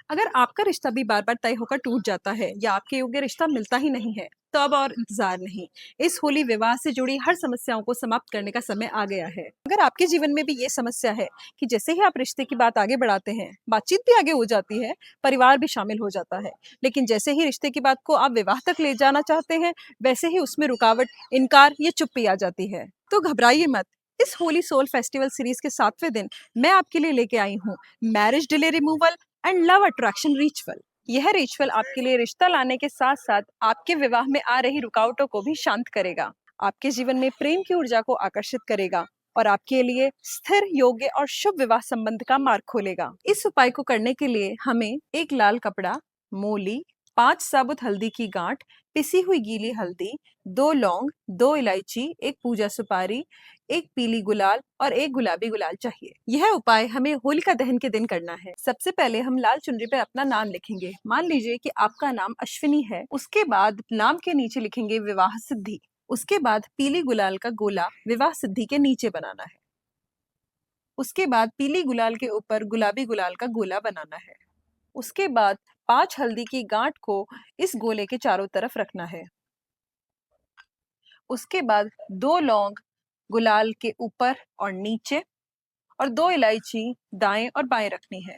अगर आपका रिश्ता भी बार-बार तय होकर टूट जाता है या आपके योग्य रिश्ता मिलता ही नहीं है, तो अब और इंतज़ार नहीं। इस होली विवाह से जुड़ी हर समस्याओं को समाप्त करने का समय आ गया है। अगर आपके जीवन में भी ये समस्या है कि जैसे ही आप रिश्ते की बात आगे बढ़ाते हैं, बातचीत भी आगे हो जाती है, परिवार भी शामिल हो जाता है, लेकिन जैसे ही रिश्ते की बात को आप विवाह तक ले जाना चाहते हैं, वैसे ही उसमें रुकावट, इनकार या चुप्पी आ जाती है। तो घबराइए मत। इस होली सोल फेस्टिवल सीरीज के 7वें दिन मैं आपके लिए लेके आई हूँ marriage delay removal and love attraction ritual. यह रिचुअल आपके लिए रिश्ता लाने के साथ साथ आपके विवाह में आ रही रुकावटों को भी शांत करेगा, आपके जीवन में प्रेम की ऊर्जा को आकर्षित करेगा और आपके लिए स्थिर, योग्य और शुभ विवाह संबंध का मार्ग खोलेगा। इस उपाय को करने के लिए हमें एक लाल कपड़ा, मोली, 5 साबुत हल्दी की गांठ, पिसी हुई गीली हल्दी, 2 लौंग, 2 इलायची, एक पूजा सुपारी, एक पीली गुलाल और एक गुलाबी गुलाल चाहिए। यह उपाय हमें होलिका दहन के दिन करना है। सबसे पहले हम लाल चुनरी पर अपना नाम लिखेंगे। मान लीजिए कि आपका नाम अश्विनी है। उसके बाद नाम के नीचे लिखेंगे विवाह सिद्धि। उसके बाद पीली गुलाल का गोला विवाह सिद्धि के नीचे बनाना है। उसके बाद पीली गुलाल के ऊपर गुलाबी गुलाल का गोला बनाना है। उसके बाद 5 हल्दी की गांठ को इस गोले के चारों तरफ रखना है। उसके बाद 2 लौंग गुलाल के ऊपर और नीचे और 2 इलायची दाएं और बाएं रखनी है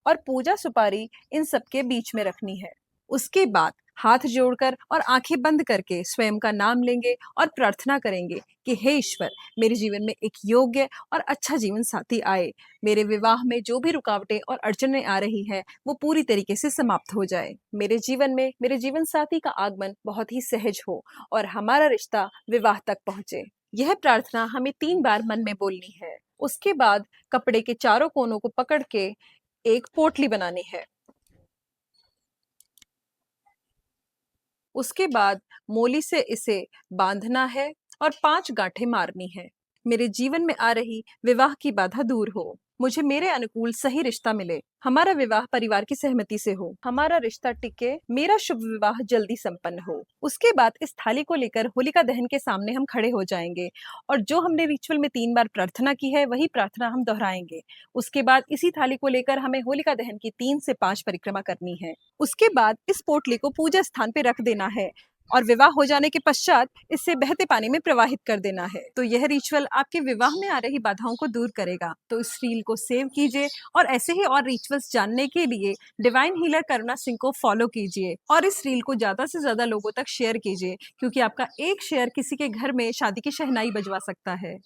और पूजा सुपारी इन सब के बीच में रखनी है। उसके बाद हाथ जोड़कर और आंखें बंद करके स्वयं का नाम लेंगे और प्रार्थना करेंगे कि हे ईश्वर, मेरे जीवन में एक योग्य और अच्छा जीवन साथी आए। मेरे विवाह में जो भी रुकावटें और अड़चनें आ रही है वो पूरी तरीके से समाप्त हो जाए। मेरे जीवन में मेरे जीवन साथी का आगमन बहुत ही सहज हो और हमारा रिश्ता विवाह तक पहुंचे। यह प्रार्थना हमें 3 बार मन में बोलनी है। उसके बाद कपड़े के चारों कोनों को पकड़ के एक पोटली बनानी है। उसके बाद मोली से इसे बांधना है और 5 गांठें मारनी है। मेरे जीवन में आ रही विवाह की बाधा दूर हो, मुझे मेरे अनुकूल सही रिश्ता मिले, हमारा विवाह परिवार की सहमति से हो, हमारा रिश्ता टिके, मेरा शुभ विवाह जल्दी संपन्न हो। उसके बाद इस थाली को लेकर होलिका दहन के सामने हम खड़े हो जाएंगे और जो हमने रिचुअल में 3 बार प्रार्थना की है वही प्रार्थना हम दोहराएंगे। उसके बाद इसी थाली को लेकर हमें होलिका दहन की 3 से 5 परिक्रमा करनी है। उसके बाद इस पोटली को पूजा स्थान पे रख देना है और विवाह हो जाने के पश्चात इसे बहते पानी में प्रवाहित कर देना है। तो यह रिचुअल आपके विवाह में आ रही बाधाओं को दूर करेगा। तो इस रील को सेव कीजिए और ऐसे ही और रिचुअल्स जानने के लिए डिवाइन हीलर करुणा सिंह को फॉलो कीजिए और इस रील को ज्यादा से ज्यादा लोगों तक शेयर कीजिए, क्योंकि आपका एक शेयर किसी के घर में शादी की शहनाई बजवा सकता है।